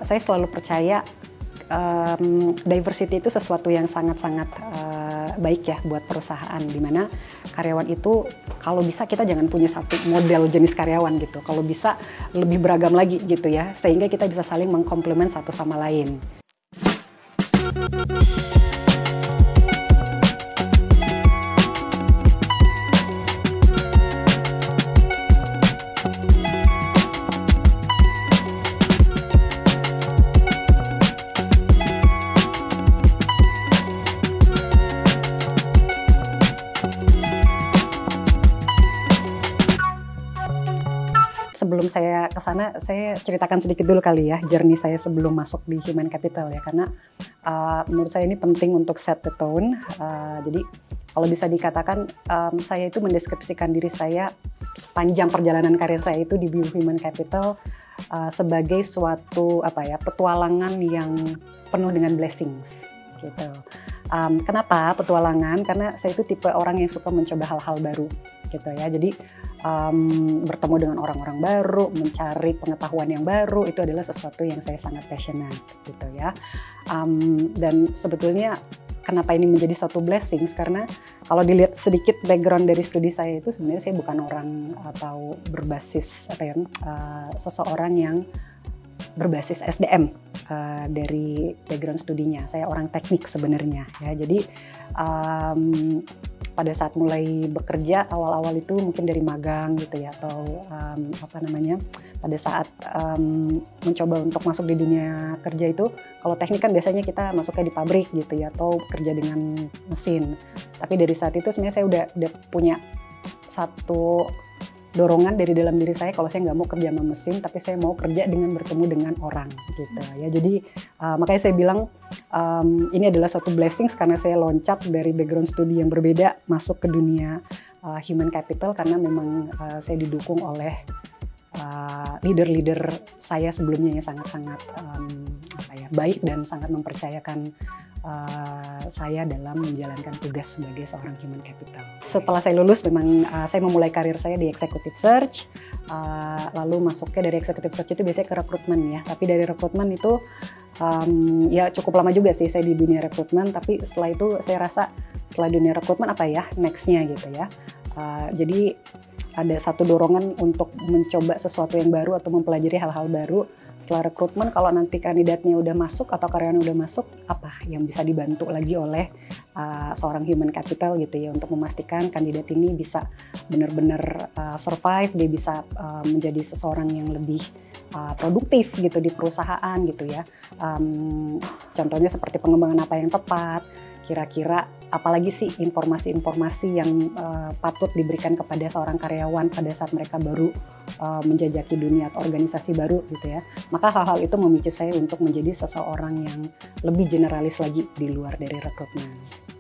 Saya selalu percaya diversity itu sesuatu yang sangat-sangat baik ya buat perusahaan, dimana karyawan itu kalau bisa kita jangan punya satu model jenis karyawan gitu, kalau bisa lebih beragam lagi gitu ya, sehingga kita bisa saling mengkomplement satu sama lain. Sebelum saya ke sana, saya ceritakan sedikit dulu kali ya, journey saya sebelum masuk di Human Capital ya, karena menurut saya ini penting untuk set the tone. Jadi kalau bisa dikatakan, saya itu mendeskripsikan diri saya sepanjang perjalanan karir saya itu di Human Capital sebagai suatu petualangan yang penuh dengan blessings gitu. Kenapa petualangan? Karena saya itu tipe orang yang suka mencoba hal-hal baru gitu ya. Jadi bertemu dengan orang-orang baru, mencari pengetahuan yang baru, itu adalah sesuatu yang saya sangat passionate gitu ya. Dan sebetulnya kenapa ini menjadi suatu blessings, karena kalau dilihat sedikit background dari studi saya itu sebenarnya saya bukan orang atau berbasis seseorang yang berbasis SDM dari background studinya. Saya orang teknik sebenarnya ya. Jadi pada saat mulai bekerja awal-awal itu mungkin dari magang gitu ya, atau pada saat mencoba untuk masuk di dunia kerja itu, kalau teknik kan biasanya kita masuknya di pabrik gitu ya, atau kerja dengan mesin. Tapi dari saat itu sebenarnya saya udah punya satu dorongan dari dalam diri saya, kalau saya nggak mau kerja sama mesin, tapi saya mau kerja dengan bertemu dengan orang gitu ya. Jadi makanya saya bilang ini adalah suatu blessings karena saya loncat dari background studi yang berbeda masuk ke dunia human capital, karena memang saya didukung oleh leader-leader saya sebelumnya yang sangat-sangat baik dan sangat mempercayakan saya dalam menjalankan tugas sebagai seorang human capital. Setelah saya lulus, memang saya memulai karir saya di executive search, lalu masuknya dari executive search itu biasanya ke rekrutmen ya. Tapi dari rekrutmen itu ya cukup lama juga sih saya di dunia rekrutmen. Tapi setelah itu saya rasa setelah dunia rekrutmen apa ya nextnya gitu ya. Jadi ada satu dorongan untuk mencoba sesuatu yang baru atau mempelajari hal-hal baru. Setelah rekrutmen, kalau nanti kandidatnya udah masuk atau karyawan udah masuk, apa yang bisa dibantu lagi oleh seorang human capital gitu ya, untuk memastikan kandidat ini bisa benar-benar survive, dia bisa menjadi seseorang yang lebih produktif gitu di perusahaan gitu ya. Contohnya seperti pengembangan apa yang tepat, kira-kira apalagi sih informasi-informasi yang patut diberikan kepada seorang karyawan pada saat mereka baru menjajaki dunia atau organisasi baru gitu ya. Maka hal-hal itu memicu saya untuk menjadi seseorang yang lebih generalis lagi di luar dari rekrutmen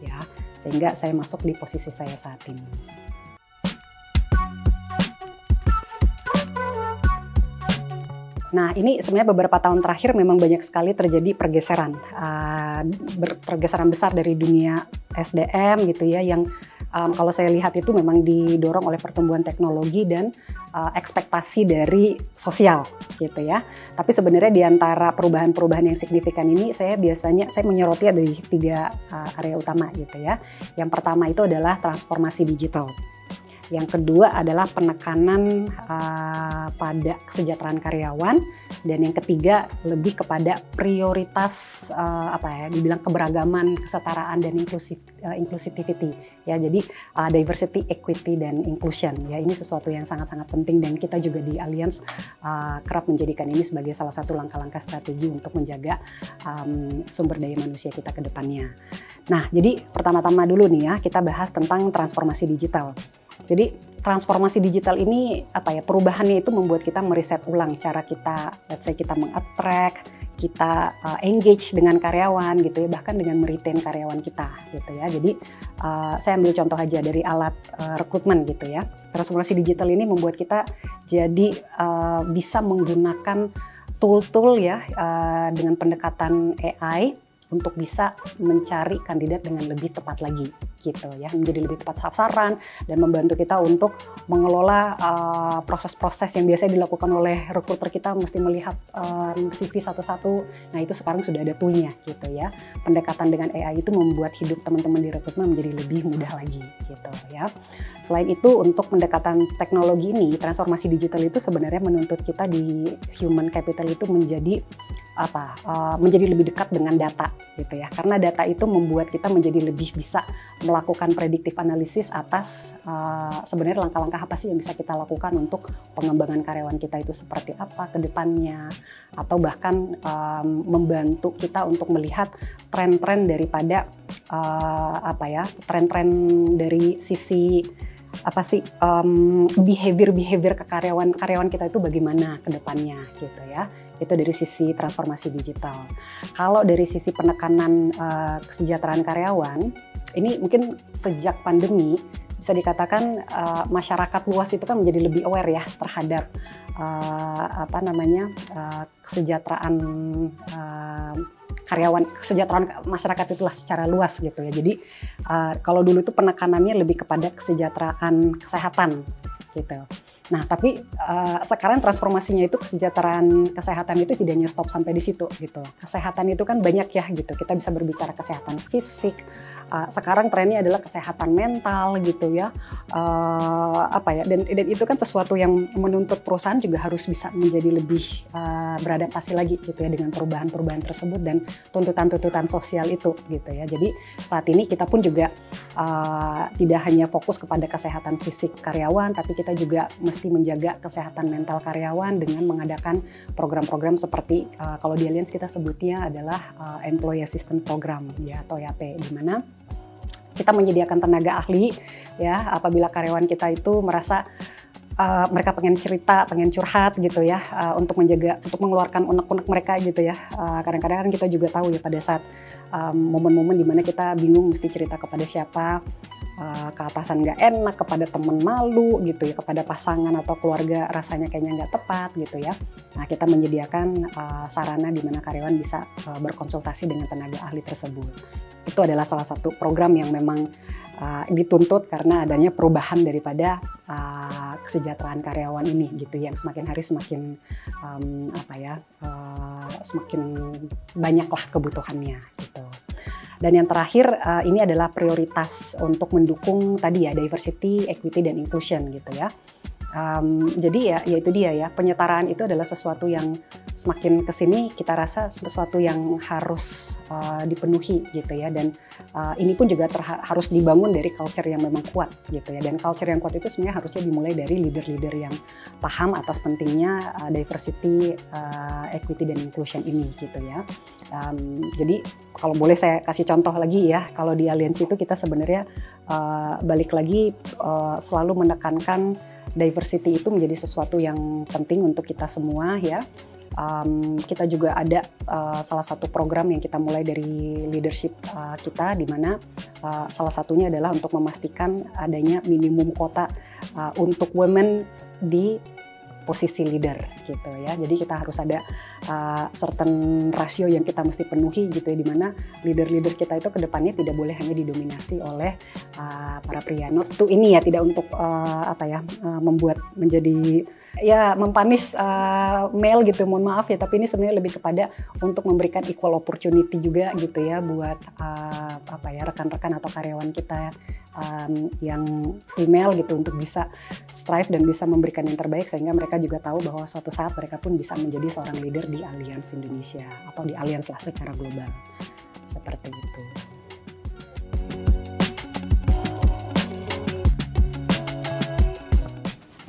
ya. Sehingga saya masuk di posisi saya saat ini. Nah, ini sebenarnya beberapa tahun terakhir memang banyak sekali terjadi pergeseran besar dari dunia SDM gitu ya, yang kalau saya lihat itu memang didorong oleh pertumbuhan teknologi dan ekspektasi dari sosial gitu ya. Tapi sebenarnya di antara perubahan-perubahan yang signifikan ini, saya menyoroti dari 3 area utama gitu ya. Yang pertama itu adalah transformasi digital. Yang kedua adalah penekanan pada kesejahteraan karyawan, dan yang ketiga lebih kepada prioritas dibilang keberagaman, kesetaraan dan inclusivity ya. Jadi diversity, equity dan inclusion ya, ini sesuatu yang sangat-sangat penting, dan kita juga di Allianz kerap menjadikan ini sebagai salah satu langkah-langkah strategi untuk menjaga sumber daya manusia kita ke depannya. Nah, jadi pertama-tama dulu nih ya, kita bahas tentang transformasi digital. Jadi transformasi digital ini perubahannya itu membuat kita meriset ulang cara kita, let's say kita meng-attract, kita engage dengan karyawan gitu ya, bahkan dengan meretain karyawan kita gitu ya. Jadi saya ambil contoh aja dari alat rekrutmen gitu ya. Transformasi digital ini membuat kita jadi bisa menggunakan tool-tool ya dengan pendekatan AI untuk bisa mencari kandidat dengan lebih tepat lagi gitu ya, menjadi lebih tepat sasaran dan membantu kita untuk mengelola proses-proses yang biasanya dilakukan oleh recruiter kita mesti melihat CV satu-satu. Nah itu sekarang sudah ada toolnya gitu ya. Pendekatan dengan AI itu membuat hidup teman-teman di rekrutmen menjadi lebih mudah lagi gitu ya. Selain itu untuk pendekatan teknologi ini, transformasi digital itu sebenarnya menuntut kita di human capital itu menjadi menjadi lebih dekat dengan data gitu ya, karena data itu membuat kita menjadi lebih bisa melakukan predictive analysis atas sebenarnya langkah-langkah apa sih yang bisa kita lakukan untuk pengembangan karyawan kita itu seperti apa ke depannya, atau bahkan membantu kita untuk melihat tren-tren daripada tren-tren dari sisi behavior ke karyawan kita itu bagaimana ke depannya gitu ya. Itu dari sisi transformasi digital. Kalau dari sisi penekanan kesejahteraan karyawan, ini mungkin sejak pandemi bisa dikatakan masyarakat luas itu kan menjadi lebih aware ya terhadap kesejahteraan karyawan, kesejahteraan masyarakat itulah secara luas gitu ya. Jadi kalau dulu itu penekanannya lebih kepada kesejahteraan kesehatan gitu. Nah, tapi sekarang transformasinya itu kesejahteraan kesehatan itu tidak hanya stop sampai di situ gitu. Kesehatan itu kan banyak ya gitu. Kita bisa berbicara kesehatan fisik. Sekarang trennya adalah kesehatan mental gitu ya. Dan itu kan sesuatu yang menuntut perusahaan juga harus bisa menjadi lebih beradaptasi lagi gitu ya dengan perubahan-perubahan tersebut dan tuntutan-tuntutan sosial itu gitu ya. Jadi saat ini kita pun juga tidak hanya fokus kepada kesehatan fisik karyawan, tapi kita juga mesti menjaga kesehatan mental karyawan dengan mengadakan program-program seperti kalau di Allianz kita sebutnya adalah Employee Assistance Program ya atau EAP, di mana kita menyediakan tenaga ahli ya apabila karyawan kita itu merasa mereka pengen cerita, pengen curhat gitu ya, untuk mengeluarkan unek-unek mereka gitu ya. Kadang-kadang kan kita juga tahu ya pada saat momen-momen dimana kita bingung mesti cerita kepada siapa, ke atasan nggak enak, kepada teman malu gitu ya, kepada pasangan atau keluarga rasanya kayaknya nggak tepat gitu ya. Nah kita menyediakan sarana di mana karyawan bisa berkonsultasi dengan tenaga ahli tersebut. Itu adalah salah satu program yang memang dituntut karena adanya perubahan daripada kesejahteraan karyawan ini gitu yang semakin hari semakin semakin banyaklah kebutuhannya gitu. Dan yang terakhir ini adalah prioritas untuk mendukung tadi ya diversity, equity dan inclusion gitu ya. Jadi ya itu dia ya, penyetaraan itu adalah sesuatu yang semakin kesini kita rasa sesuatu yang harus dipenuhi gitu ya, dan ini pun juga harus dibangun dari culture yang memang kuat gitu ya, dan culture yang kuat itu sebenarnya harusnya dimulai dari leader-leader yang paham atas pentingnya diversity, equity dan inclusion ini gitu ya. Jadi kalau boleh saya kasih contoh lagi ya, kalau di Allianz itu kita sebenarnya balik lagi selalu menekankan diversity itu menjadi sesuatu yang penting untuk kita semua ya. Kita juga ada salah satu program yang kita mulai dari leadership kita, di mana salah satunya adalah untuk memastikan adanya minimum quota untuk women di posisi leader gitu ya. Jadi kita harus ada certain rasio yang kita mesti penuhi gitu ya, di mana leader-leader kita itu kedepannya tidak boleh hanya didominasi oleh para pria. Not to ini ya, tidak untuk membuat menjadi ya mempanis male gitu, mohon maaf ya, tapi ini sebenarnya lebih kepada untuk memberikan equal opportunity juga gitu ya buat rekan-rekan atau karyawan kita yang female gitu untuk bisa strive dan bisa memberikan yang terbaik, sehingga mereka juga tahu bahwa suatu saat mereka pun bisa menjadi seorang leader di Allianz Indonesia atau di Allianz lah secara global, seperti itu.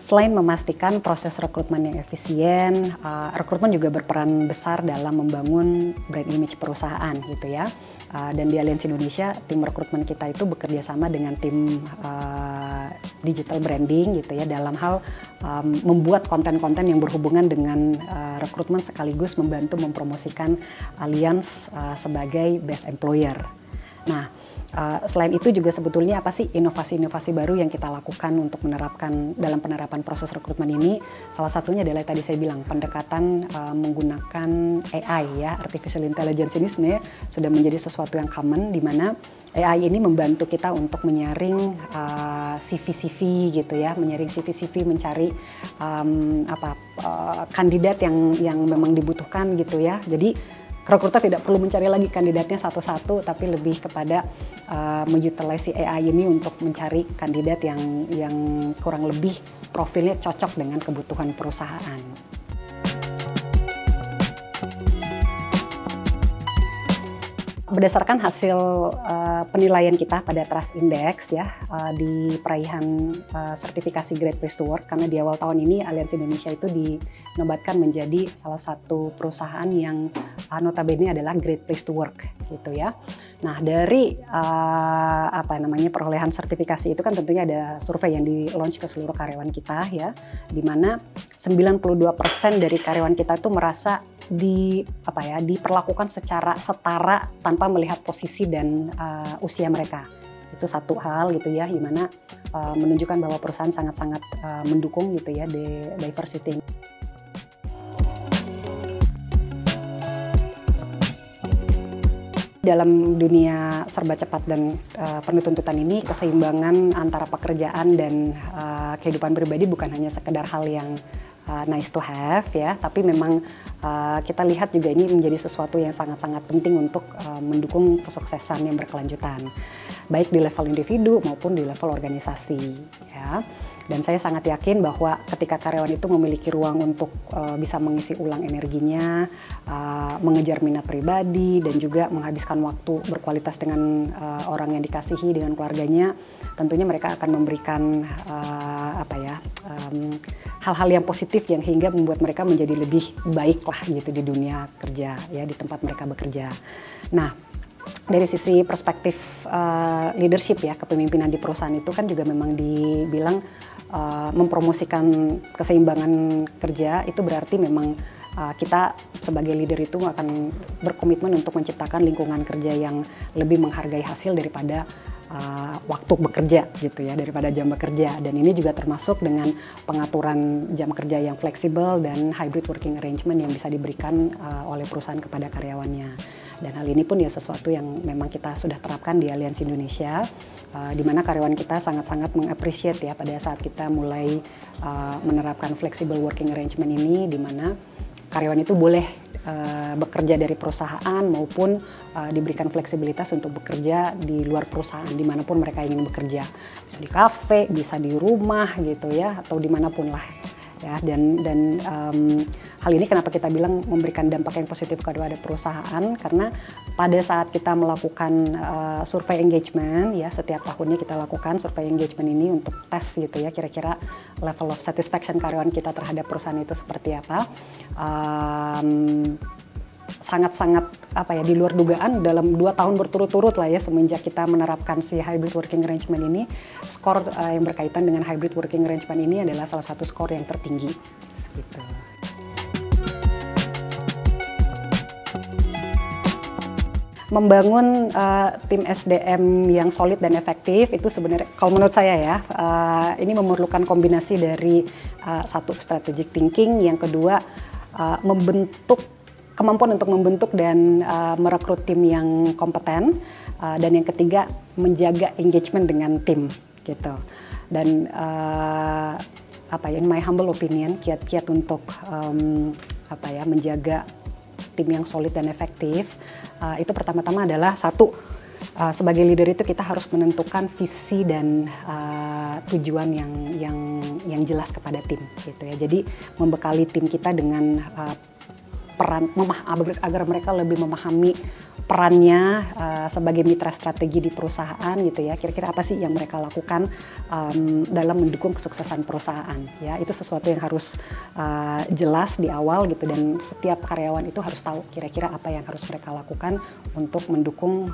Selain memastikan proses rekrutmen yang efisien, rekrutmen juga berperan besar dalam membangun brand image perusahaan gitu ya. Dan di Allianz Indonesia, tim rekrutmen kita itu bekerja sama dengan tim digital branding gitu ya, dalam hal membuat konten-konten yang berhubungan dengan rekrutmen sekaligus membantu mempromosikan Allianz sebagai best employer. Nah, Selain itu juga sebetulnya apa sih inovasi-inovasi baru yang kita lakukan untuk menerapkan dalam penerapan proses rekrutmen ini? Salah satunya adalah tadi saya bilang pendekatan menggunakan AI ya, artificial intelligence ini sebenarnya sudah menjadi sesuatu yang common, di mana AI ini membantu kita untuk menyaring CV-CV gitu ya, menyaring CV-CV, mencari kandidat yang memang dibutuhkan gitu ya. Jadi recruiter tidak perlu mencari lagi kandidatnya satu-satu, tapi lebih kepada mengutilize AI ini untuk mencari kandidat yang kurang lebih profilnya cocok dengan kebutuhan perusahaan. Berdasarkan hasil penilaian kita pada Trust Index ya, di peraihan sertifikasi Great Place to Work, karena di awal tahun ini Allianz Indonesia itu dinobatkan menjadi salah satu perusahaan yang notabene adalah Great Place to Work gitu ya. Nah, dari perolehan sertifikasi itu kan tentunya ada survei yang di-launch ke seluruh karyawan kita ya, di mana 92% dari karyawan kita itu merasa diperlakukan secara setara tanpa melihat posisi dan usia mereka. Itu satu hal gitu ya, di mana menunjukkan bahwa perusahaan sangat-sangat mendukung gitu ya diversity. Dalam dunia serba cepat dan penuh tuntutan ini, keseimbangan antara pekerjaan dan kehidupan pribadi bukan hanya sekedar hal yang nice to have ya, tapi memang kita lihat juga ini menjadi sesuatu yang sangat-sangat penting untuk mendukung kesuksesan yang berkelanjutan, baik di level individu maupun di level organisasi ya. Dan saya sangat yakin bahwa ketika karyawan itu memiliki ruang untuk bisa mengisi ulang energinya, mengejar minat pribadi, dan juga menghabiskan waktu berkualitas dengan orang yang dikasihi, dengan keluarganya, tentunya mereka akan memberikan hal-hal yang positif yang hingga membuat mereka menjadi lebih baik lah gitu di dunia kerja ya, di tempat mereka bekerja. Nah, dari sisi perspektif leadership ya, kepemimpinan di perusahaan itu kan juga memang dibilang mempromosikan keseimbangan kerja, itu berarti memang kita sebagai leader itu akan berkomitmen untuk menciptakan lingkungan kerja yang lebih menghargai hasil daripada waktu bekerja gitu ya, daripada jam bekerja. Dan ini juga termasuk dengan pengaturan jam kerja yang fleksibel dan hybrid working arrangement yang bisa diberikan oleh perusahaan kepada karyawannya. Dan hal ini pun ya sesuatu yang memang kita sudah terapkan di Allianz Indonesia, di mana karyawan kita sangat-sangat mengappreciate ya pada saat kita mulai menerapkan flexible working arrangement ini, di mana karyawan itu boleh bekerja dari perusahaan maupun diberikan fleksibilitas untuk bekerja di luar perusahaan dimanapun mereka ingin bekerja, bisa di kafe, bisa di rumah gitu ya, atau dimanapun lah ya. Dan hal ini kenapa kita bilang memberikan dampak yang positif kepada perusahaan, karena pada saat kita melakukan survei engagement ya, setiap tahunnya kita lakukan survei engagement ini untuk tes gitu ya, kira-kira level of satisfaction karyawan kita terhadap perusahaan itu seperti apa. Sangat-sangat di luar dugaan, dalam 2 tahun berturut-turut lah ya semenjak kita menerapkan si hybrid working arrangement ini, skor yang berkaitan dengan hybrid working arrangement ini adalah salah satu skor yang tertinggi gitu. Membangun tim SDM yang solid dan efektif itu sebenarnya kalau menurut saya ya, ini memerlukan kombinasi dari satu strategic thinking, yang kedua kemampuan untuk membentuk dan merekrut tim yang kompeten, dan yang ketiga menjaga engagement dengan tim gitu. Dan in my humble opinion, kiat-kiat untuk menjaga tim yang solid dan efektif itu pertama-tama adalah satu, sebagai leader itu kita harus menentukan visi dan tujuan yang jelas kepada tim gitu ya. Jadi membekali tim kita dengan peran agar mereka lebih memahami perannya sebagai mitra strategi di perusahaan gitu ya. Kira-kira apa sih yang mereka lakukan dalam mendukung kesuksesan perusahaan ya. Itu sesuatu yang harus jelas di awal gitu, dan setiap karyawan itu harus tahu kira-kira apa yang harus mereka lakukan untuk mendukung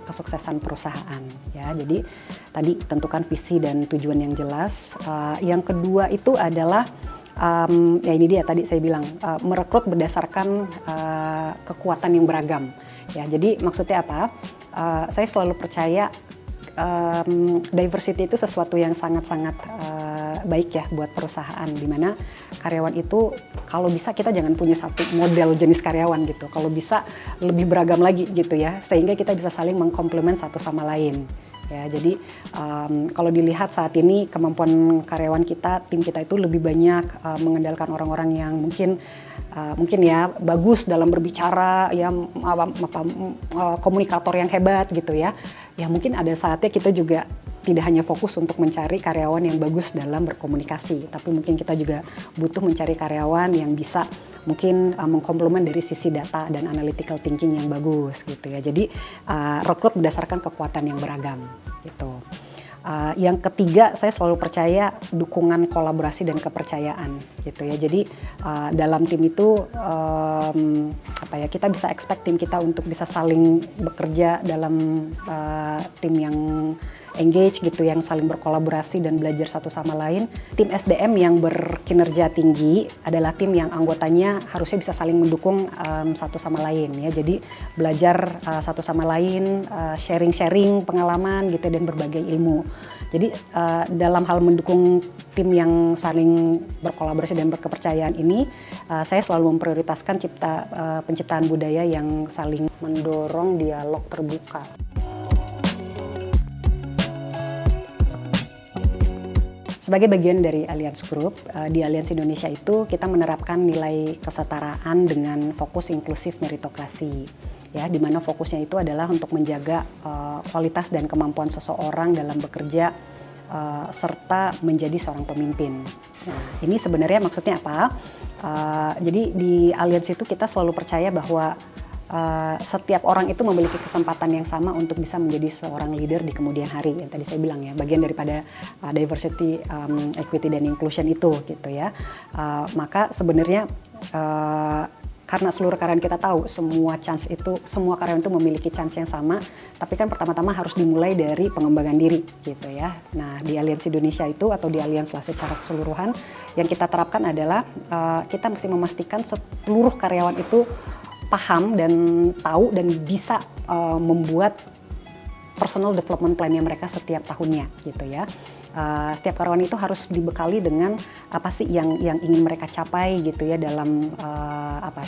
kesuksesan perusahaan ya. Jadi tadi tentukan visi dan tujuan yang jelas. Yang kedua itu adalah ya ini dia tadi saya bilang, merekrut berdasarkan kekuatan yang beragam. Ya, jadi maksudnya apa? Saya selalu percaya diversity itu sesuatu yang sangat-sangat baik ya buat perusahaan, dimana karyawan itu kalau bisa kita jangan punya satu model jenis karyawan gitu, kalau bisa lebih beragam lagi gitu ya, sehingga kita bisa saling mengkomplement satu sama lain. Ya, jadi kalau dilihat saat ini kemampuan karyawan kita, tim kita itu lebih banyak mengandalkan orang-orang yang mungkin ya bagus dalam berbicara, ya komunikator yang hebat gitu ya. Ya mungkin ada saatnya kita juga tidak hanya fokus untuk mencari karyawan yang bagus dalam berkomunikasi, tapi mungkin kita juga butuh mencari karyawan yang bisa mungkin mengkomplement dari sisi data dan analytical thinking yang bagus gitu ya. Jadi rekrut berdasarkan kekuatan yang beragam gitu. Yang ketiga, saya selalu percaya dukungan kolaborasi dan kepercayaan gitu ya. Jadi dalam tim itu kita bisa expect tim kita untuk bisa saling bekerja dalam tim yang engage gitu, yang saling berkolaborasi dan belajar satu sama lain. Tim SDM yang berkinerja tinggi adalah tim yang anggotanya harusnya bisa saling mendukung satu sama lain ya. Jadi belajar satu sama lain, sharing-sharing pengalaman gitu dan berbagai ilmu. Jadi dalam hal mendukung tim yang saling berkolaborasi dan berkepercayaan ini, saya selalu memprioritaskan penciptaan budaya yang saling mendorong dialog terbuka. Sebagai bagian dari Allianz Group, di Allianz Indonesia itu kita menerapkan nilai kesetaraan dengan fokus inklusif meritokrasi. Ya, di mana fokusnya itu adalah untuk menjaga kualitas dan kemampuan seseorang dalam bekerja serta menjadi seorang pemimpin. Nah, ini sebenarnya maksudnya apa? Jadi di Allianz itu kita selalu percaya bahwa setiap orang itu memiliki kesempatan yang sama untuk bisa menjadi seorang leader di kemudian hari. Yang tadi saya bilang ya, bagian daripada diversity, equity dan inclusion itu gitu ya. Maka sebenarnya karena seluruh karyawan kita tahu semua karyawan itu memiliki chance yang sama, tapi kan pertama-tama harus dimulai dari pengembangan diri gitu ya. Nah, di Allianz Indonesia itu atau di Allianz lah secara keseluruhan, yang kita terapkan adalah kita mesti memastikan seluruh karyawan itu paham dan tahu dan bisa membuat personal development plan-nya mereka setiap tahunnya gitu ya. Setiap karyawan itu harus dibekali dengan apa sih yang ingin mereka capai gitu ya dalam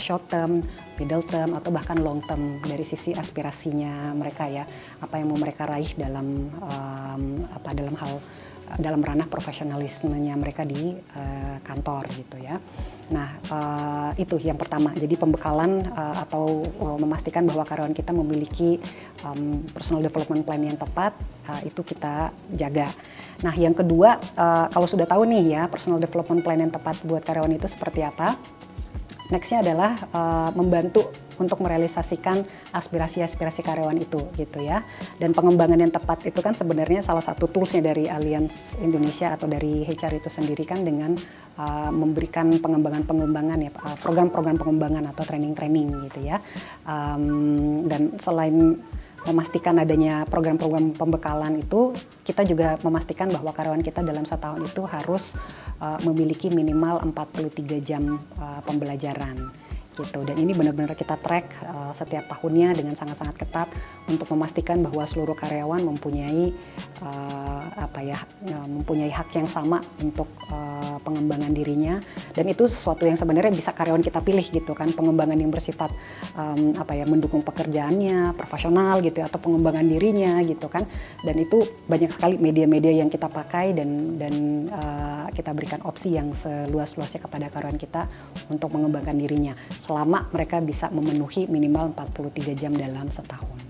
short term, middle term atau bahkan long term dari sisi aspirasinya mereka ya. Apa yang mau mereka raih dalam ranah profesionalismenya mereka di kantor gitu ya. Nah, itu yang pertama. Jadi pembekalan atau memastikan bahwa karyawan kita memiliki personal development plan yang tepat, itu kita jaga. Nah, yang kedua, kalau sudah tahu nih ya personal development plan yang tepat buat karyawan itu seperti apa, nextnya adalah membantu untuk merealisasikan aspirasi-aspirasi karyawan itu gitu ya. Dan pengembangan yang tepat itu kan sebenarnya salah satu toolsnya dari Allianz Indonesia atau dari HR itu sendiri kan dengan memberikan pengembangan ya, program-program pengembangan atau training-training gitu ya. Dan selain memastikan adanya program-program pembekalan itu, kita juga memastikan bahwa karyawan kita dalam setahun itu harus memiliki minimal 43 jam pembelajaran gitu. Dan ini benar-benar kita track setiap tahunnya dengan sangat-sangat ketat untuk memastikan bahwa seluruh karyawan mempunyai mempunyai hak yang sama untuk pengembangan dirinya, dan itu sesuatu yang sebenarnya bisa karyawan kita pilih gitu kan, pengembangan yang bersifat mendukung pekerjaannya, profesional gitu atau pengembangan dirinya gitu kan. Dan itu banyak sekali media-media yang kita pakai dan kita berikan opsi yang seluas-luasnya kepada karyawan kita untuk mengembangkan dirinya selama mereka bisa memenuhi minimal 43 jam dalam setahun.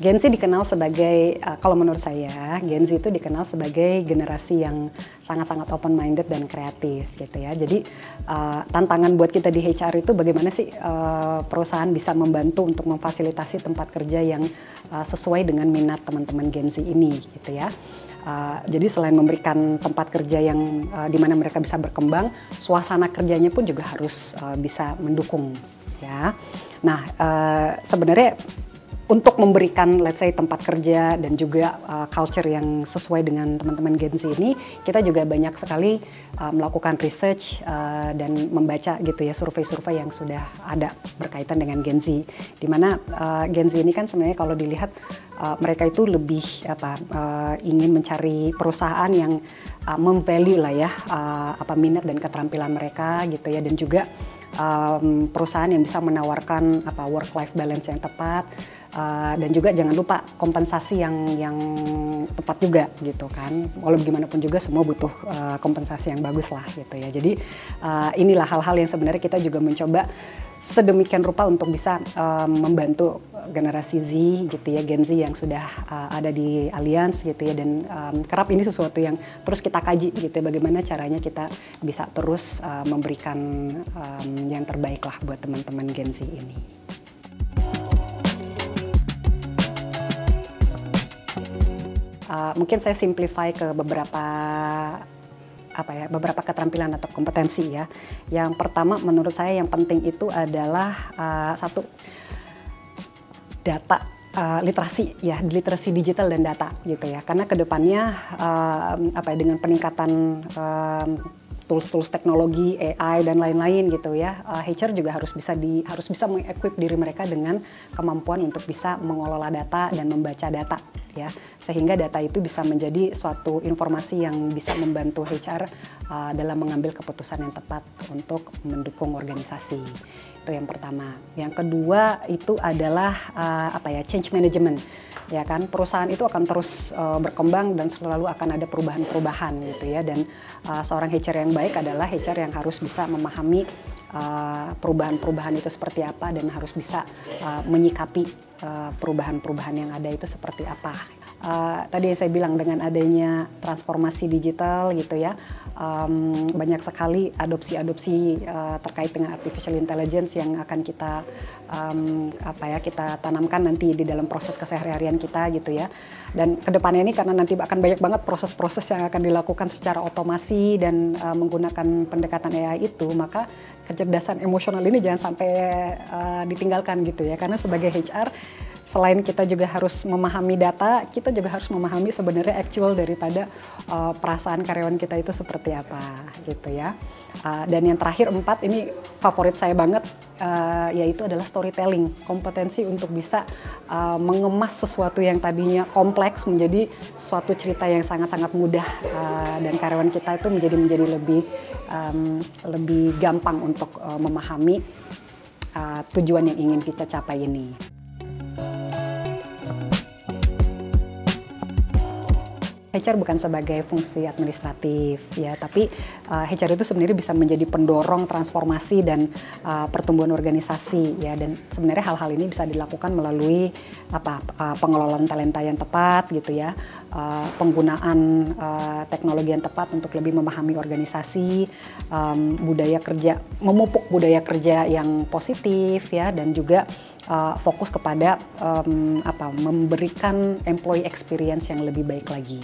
Gen Z dikenal sebagai, kalau menurut saya, Gen Z itu dikenal sebagai generasi yang sangat-sangat open-minded dan kreatif gitu ya. Jadi tantangan buat kita di HR itu bagaimana sih perusahaan bisa membantu untuk memfasilitasi tempat kerja yang sesuai dengan minat teman-teman Gen Z ini gitu ya. Jadi selain memberikan tempat kerja yang di mana mereka bisa berkembang, suasana kerjanya pun juga harus bisa mendukung ya. Nah, sebenarnya untuk memberikan let's say tempat kerja dan juga culture yang sesuai dengan teman-teman Gen Z ini, kita juga banyak sekali melakukan research dan membaca gitu ya survei-survei yang sudah ada berkaitan dengan Gen Z. Dimana Gen Z ini kan sebenarnya kalau dilihat mereka itu lebih ingin mencari perusahaan yang memvalue lah ya minat dan keterampilan mereka gitu ya, dan juga perusahaan yang bisa menawarkan work-life balance yang tepat, dan juga jangan lupa kompensasi yang tepat juga gitu kan. Walau bagaimanapun juga semua butuh kompensasi yang bagus lah gitu ya. Jadi inilah hal-hal yang sebenarnya kita juga mencoba sedemikian rupa untuk bisa membantu generasi Z gitu ya, Gen Z yang sudah ada di Allianz gitu ya, dan kerap ini sesuatu yang terus kita kaji gitu ya, bagaimana caranya kita bisa terus memberikan yang terbaik lah buat teman-teman Gen Z ini. Mungkin saya simplify ke beberapa keterampilan atau kompetensi ya. Yang pertama menurut saya yang penting itu adalah satu, data, literasi ya, literasi digital dan data gitu ya. Karena kedepannya dengan peningkatan tools-tools teknologi, AI dan lain-lain gitu ya, HR juga harus bisa mengequip diri mereka dengan kemampuan untuk bisa mengelola data dan membaca data ya, sehingga data itu bisa menjadi suatu informasi yang bisa membantu HR dalam mengambil keputusan yang tepat untuk mendukung organisasi. Itu yang pertama. Yang kedua itu adalah change management. Ya kan, perusahaan itu akan terus berkembang dan selalu akan ada perubahan-perubahan gitu ya, dan seorang HR yang baik adalah HR yang harus bisa memahami perubahan-perubahan itu seperti apa dan harus bisa menyikapi perubahan-perubahan yang ada itu seperti apa. Tadi yang saya bilang dengan adanya transformasi digital gitu ya, banyak sekali adopsi-adopsi terkait dengan artificial intelligence yang akan kita kita tanamkan nanti di dalam proses keseharian kita gitu ya. Dan kedepannya ini karena nanti akan banyak banget proses-proses yang akan dilakukan secara otomasi dan menggunakan pendekatan AI itu, maka kecerdasan emosional ini jangan sampai ditinggalkan gitu ya. Karena sebagai HR, selain kita juga harus memahami data, kita juga harus memahami sebenarnya actual daripada perasaan karyawan kita itu seperti apa gitu ya. Dan yang terakhir 4, ini favorit saya banget, yaitu adalah storytelling, kompetensi untuk bisa mengemas sesuatu yang tadinya kompleks menjadi suatu cerita yang sangat-sangat mudah, dan karyawan kita itu menjadi lebih gampang untuk memahami tujuan yang ingin kita capai ini. HR bukan sebagai fungsi administratif ya, tapi HR itu sebenarnya bisa menjadi pendorong transformasi dan pertumbuhan organisasi ya, dan sebenarnya hal-hal ini bisa dilakukan melalui pengelolaan talenta yang tepat gitu ya, penggunaan teknologi yang tepat untuk lebih memahami organisasi, budaya kerja, memupuk budaya kerja yang positif ya, dan juga fokus kepada memberikan employee experience yang lebih baik lagi.